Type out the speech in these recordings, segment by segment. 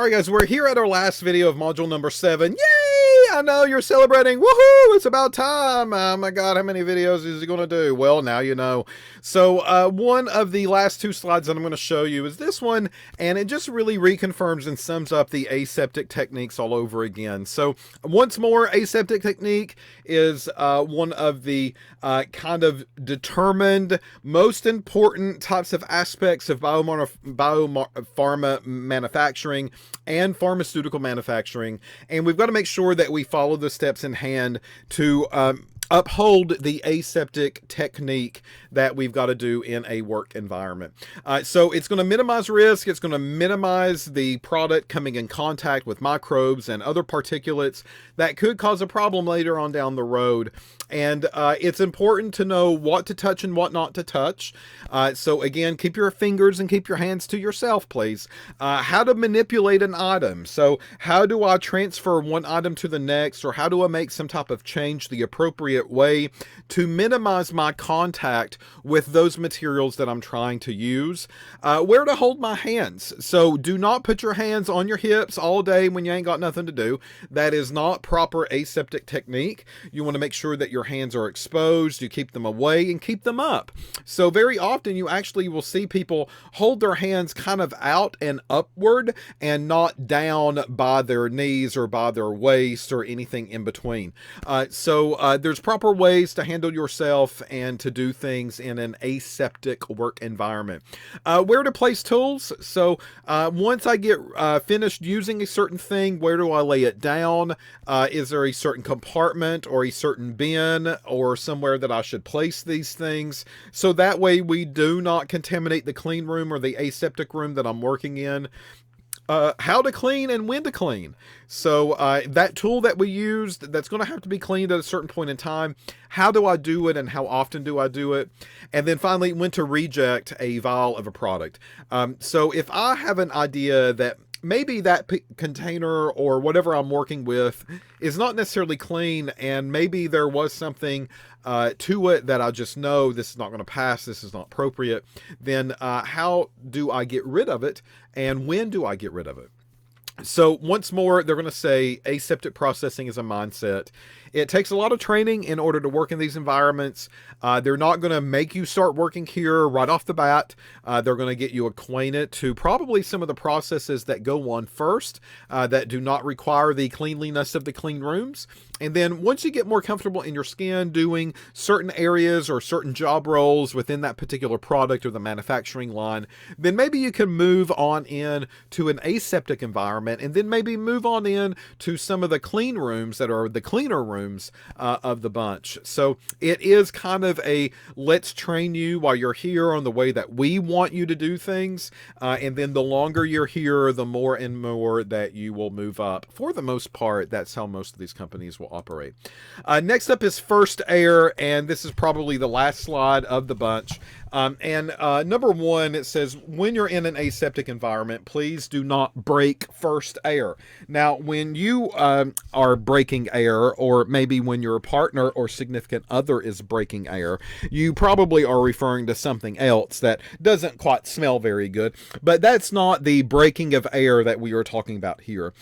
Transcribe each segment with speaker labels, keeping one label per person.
Speaker 1: Alright guys, we're here at our last video of module number 7. Yay! I know you're celebrating. Woohoo! It's about time. Oh my god, how many videos is he going to do? Well, now you know. So one of the last two slides that I'm going to show you is this one, and it just really reconfirms and sums up the aseptic techniques all over again. So once more, aseptic technique is one of the kind of determined most important types of aspects of biopharma manufacturing and pharmaceutical manufacturing, and we've got to make sure that we follow the steps in hand to uphold the aseptic technique that we've got to do in a work environment. So it's going to minimize risk. It's going to minimize the product coming in contact with microbes and other particulates that could cause a problem later on down the road. And it's important to know what to touch and what not to touch. So again, keep your fingers and keep your hands to yourself, please. How to manipulate an item. So how do I transfer one item to the next, or how do I make some type of change the appropriate way to minimize my contact with those materials that I'm trying to use. Where to hold my hands. So do not put your hands on your hips all day when you ain't got nothing to do. That is not proper aseptic technique. You want to make sure that your hands are exposed, you keep them away and keep them up. So very often you actually will see people hold their hands kind of out and upward and not down by their knees or by their waist or anything in between. So there's proper ways to handle yourself and to do things in an aseptic work environment. Where to place tools. So once I get finished using a certain thing, where do I lay it down? Is there a certain compartment or a certain bin or somewhere that I should place these things? So that way we do not contaminate the clean room or the aseptic room that I'm working in. How to clean and when to clean. So that tool that we used, that's going to have to be cleaned at a certain point in time. How do I do it and how often do I do it? And then finally, when to reject a vial of a product. So if I have an idea that maybe that container or whatever I'm working with is not necessarily clean, and maybe there was something to it that I just know this is not going to pass, this is not appropriate, then how do I get rid of it, and when do I get rid of it? So once more, they're going to say aseptic processing is a mindset. It takes a lot of training in order to work in these environments. They're not going to make you start working here right off the bat. They're going to get you acquainted to probably some of the processes that go on first that do not require the cleanliness of the clean rooms. And then once you get more comfortable in your skin doing certain areas or certain job roles within that particular product or the manufacturing line, then maybe you can move on in to an aseptic environment, and then maybe move on in to some of the clean rooms that are the cleaner rooms of the bunch. So it is kind of a let's train you while you're here on the way that we want you to do things. And then the longer you're here, the more and more that you will move up. For the most part, that's how most of these companies will operate. Next up is first air, and this is probably the last slide of the bunch. Number one, it says, when you're in an aseptic environment, please do not break first air. Now, when you are breaking air, or maybe when your partner or significant other is breaking air, you probably are referring to something else that doesn't quite smell very good, but that's not the breaking of air that we are talking about here.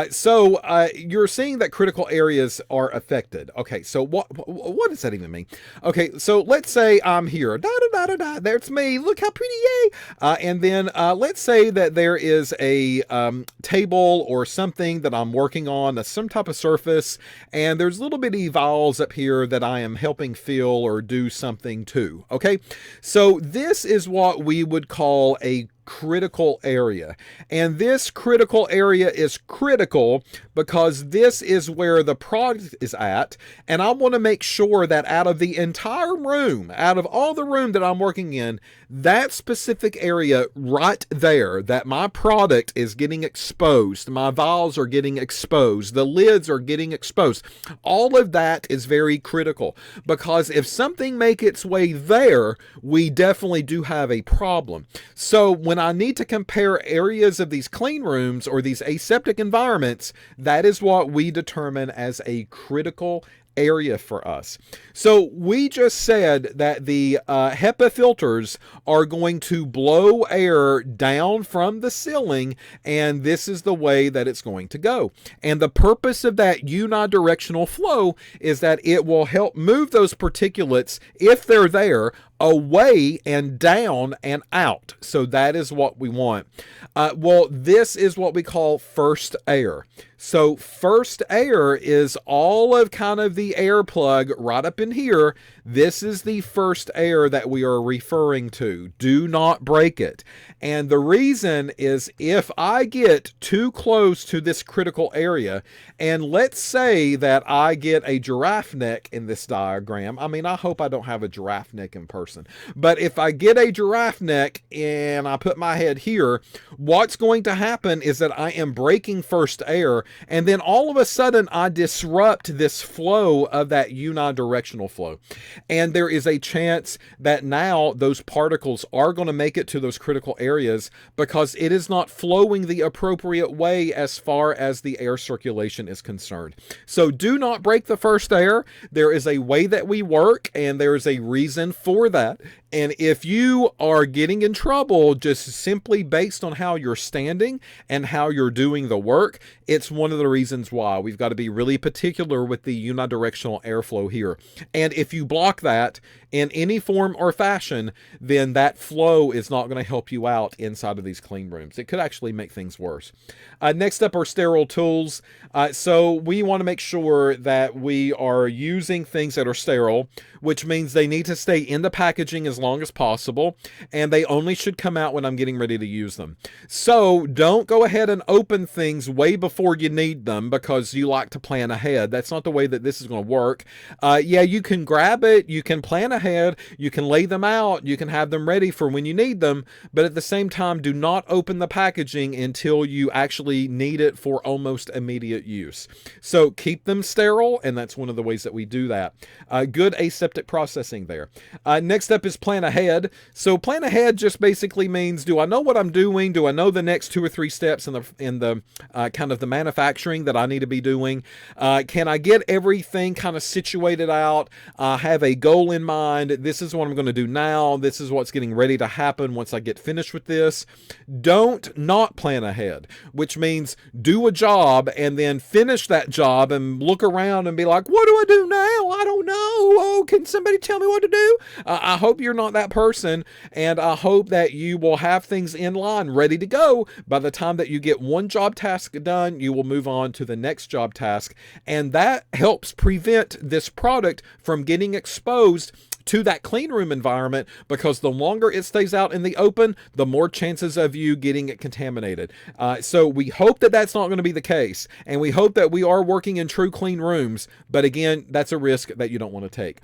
Speaker 1: So you're seeing that critical areas are affected. Okay, so what does that even mean? Okay, so let's say I'm here. There's me. Look how pretty, yay! And then let's say that there is a table or something that I'm working on, some type of surface, and there's little bitty vials up here that I am helping fill or do something to. Okay, so this is what we would call a critical area, and this critical area is critical because this is where the product is at, and I want to make sure that out of the entire room, out of all the room that I'm working in, that specific area right there, that my product is getting exposed, my vials are getting exposed, the lids are getting exposed. All of that is very critical, because if something makes its way there, we definitely do have a problem. So when I need to compare areas of these clean rooms or these aseptic environments, that is what we determine as a critical area for us. So we just said that the HEPA filters are going to blow air down from the ceiling, and this is the way that it's going to go. And the purpose of that unidirectional flow is that it will help move those particulates, if they're there, away and down and out. So that is what we want. Well, this is what we call first air. So first air is all of kind of the air plug right up in here. This is the first air that we are referring to. Do not break it. And the reason is, if I get too close to this critical area, and let's say that I get a giraffe neck in this diagram. I mean, I hope I don't have a giraffe neck in person. But if I get a giraffe neck and I put my head here, what's going to happen is that I am breaking first air, and then all of a sudden I disrupt this flow of that unidirectional flow. And there is a chance that now those particles are going to make it to those critical areas because it is not flowing the appropriate way as far as the air circulation is concerned. So do not break the first air. There is a way that we work, and there is a reason for that. And if you are getting in trouble just simply based on how you're standing and how you're doing the work, it's one of the reasons why we've got to be really particular with the unidirectional airflow here. And if you block that in any form or fashion, then that flow is not going to help you out inside of these clean rooms. It could actually make things worse. Next up are sterile tools. So we want to make sure that we are using things that are sterile, which means they need to stay in the packaging as long as possible, and they only should come out when I'm getting ready to use them. So don't go ahead and open things way before you need them because you like to plan ahead. That's not the way that this is going to work. Yeah, you can grab it, you can plan ahead, you can lay them out, you can have them ready for when you need them, but at the same time, do not open the packaging until you actually need it for almost immediate use. So keep them sterile, and that's one of the ways that we do that. Good aseptic processing there. Next up is plan ahead. So plan ahead just basically means, do I know what I'm doing? Do I know the next 2 or 3 steps in the kind of the manufacturing that I need to be doing? Can I get everything kind of situated out? Have a goal in mind. This is what I'm going to do now. This is what's getting ready to happen once I get finished with this. Don't not plan ahead, which means do a job and then finish that job and look around and be like, what do I do now? I don't know. Oh, can somebody tell me what to do? I hope you're not that person, and I hope that you will have things in line ready to go. By the time that you get one job task done, you will move on to the next job task, and that helps prevent this product from getting exposed to that clean room environment, because the longer it stays out in the open, the more chances of you getting it contaminated. So we hope that that's not going to be the case, and we hope that we are working in true clean rooms, but again, that's a risk that you don't want to take.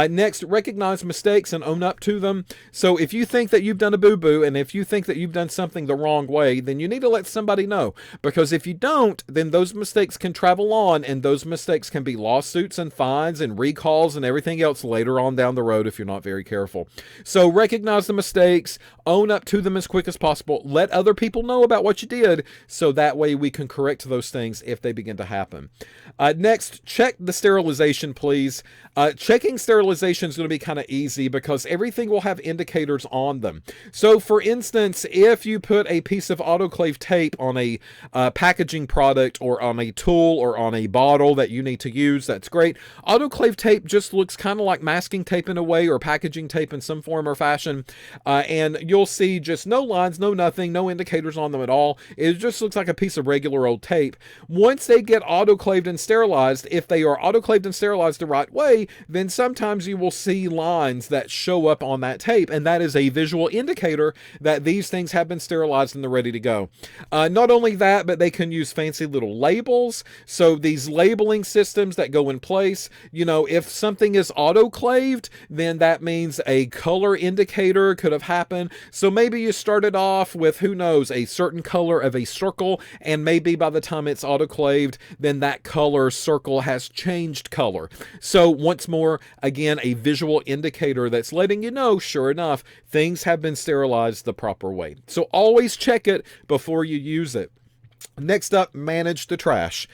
Speaker 1: Next, recognize mistakes and own up to them. So if you think that you've done a boo-boo, and if you think that you've done something the wrong way, then you need to let somebody know, because if you don't, then those mistakes can travel on, and those mistakes can be lawsuits and fines and recalls and everything else later on down the road if you're not very careful. So recognize the mistakes, own up to them as quick as possible, let other people know about what you did, so that way we can correct those things if they begin to happen. Next, check the sterilization, please. Checking sterilization is going to be kind of easy because everything will have indicators on them. So for instance, if you put a piece of autoclave tape on a packaging product or on a tool or on a bottle that you need to use, that's great. Autoclave tape just looks kind of like masking tape in a way, or packaging tape in some form or fashion, and you'll see just no lines, no nothing, no indicators on them at all. It just looks like a piece of regular old tape. Once they get autoclaved and sterilized, if they are autoclaved and sterilized the right way, then sometimes you will see lines that show up on that tape, and that is a visual indicator that these things have been sterilized and they're ready to go. Not only that, but they can use fancy little labels. So these labeling systems that go in place, you know, if something is autoclaved, then that means a color indicator could have happened. So maybe you started off with, who knows, a certain color of a circle, and maybe by the time it's autoclaved, then that color circle has changed color. So once more, again, a visual indicator that's letting you know, sure enough, things have been sterilized the proper way. So always check it before you use it. Next up, manage the trash.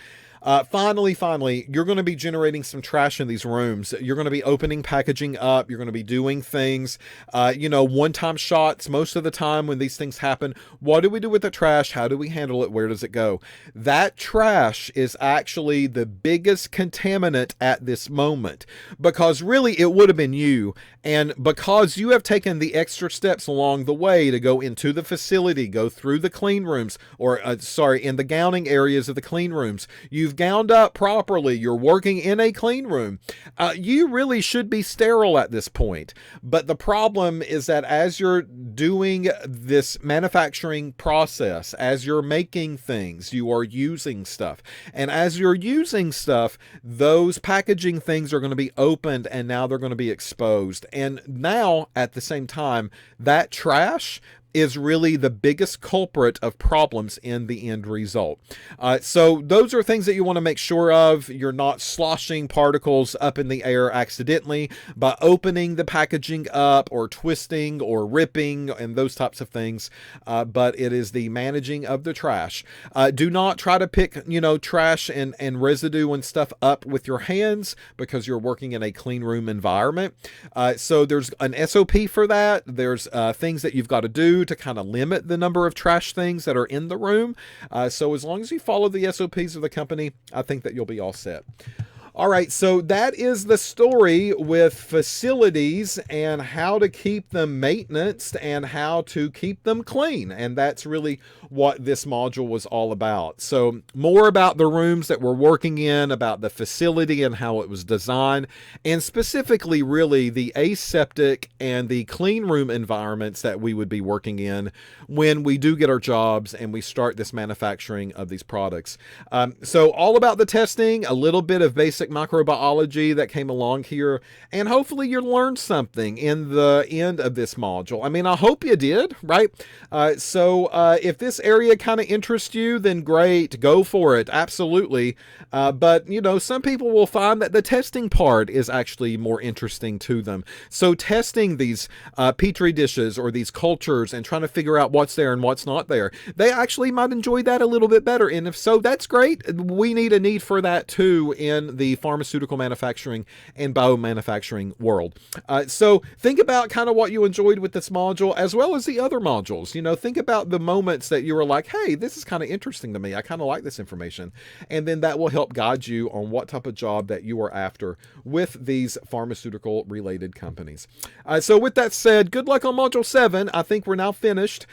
Speaker 1: Finally, you're going to be generating some trash in these rooms. You're going to be opening packaging up. You're going to be doing things, one-time shots. Most of the time when these things happen, what do we do with the trash? How do we handle it? Where does it go? That trash is actually the biggest contaminant at this moment, because really it would have been you. And because you have taken the extra steps along the way to go into the facility, go through the clean rooms, in the gowning areas of the clean rooms, you've gowned up properly, you're working in a clean room, you really should be sterile at this point. But the problem is that as you're doing this manufacturing process, as you're making things, you are using stuff. And as you're using stuff, those packaging things are going to be opened, and now they're going to be exposed. And now, at the same time, that trash is really the biggest culprit of problems in the end result. So those are things that you want to make sure of. You're not sloshing particles up in the air accidentally by opening the packaging up or twisting or ripping and those types of things. But it is the managing of the trash. Do not try to pick, trash and residue and stuff up with your hands, because you're working in a clean room environment. So there's an SOP for that. There's things that you've got to do to kind of limit the number of trash things that are in the room. So as long as you follow the SOPs of the company, I think that you'll be all set. All right, so that is the story with facilities and how to keep them maintenance and how to keep them clean. And that's really what this module was all about. So more about the rooms that we're working in, about the facility and how it was designed, and specifically really the aseptic and the clean room environments that we would be working in when we do get our jobs and we start this manufacturing of these products. So all about the testing, a little bit of basic microbiology that came along here, and hopefully you learned something in the end of this module. I mean, I hope you did, right? So if this area kind of interests you, then great, go for it, absolutely. But some people will find that the testing part is actually more interesting to them. So testing these petri dishes or these cultures and trying to figure out what's there and what's not there, they actually might enjoy that a little bit better. And if so, that's great. We need a need for that too in the pharmaceutical manufacturing and biomanufacturing world. So think about kind of what you enjoyed with this module as well as the other modules. Think about the moments that you were like, hey, this is kind of interesting to me. I kind of like this information. And then that will help guide you on what type of job that you are after with these pharmaceutical related companies. So with that said, good luck on module 7. I think we're now finished.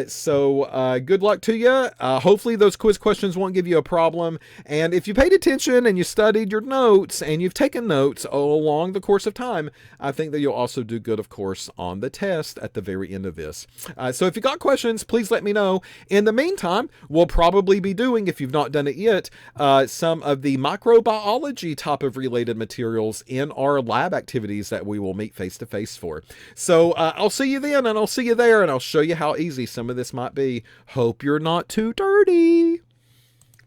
Speaker 1: So good luck to you. Hopefully those quiz questions won't give you a problem. And if you paid attention and you studied your notes and you've taken notes along the course of time, I think that you'll also do good, of course, on the test at the very end of this. So if you got questions, please let me know. In the meantime, we'll probably be doing, if you've not done it yet, some of the microbiology type of related materials in our lab activities that we will meet face-to-face for. So I'll see you then, and I'll see you there, and I'll show you how easy some of this might be. Hope you're not too dirty.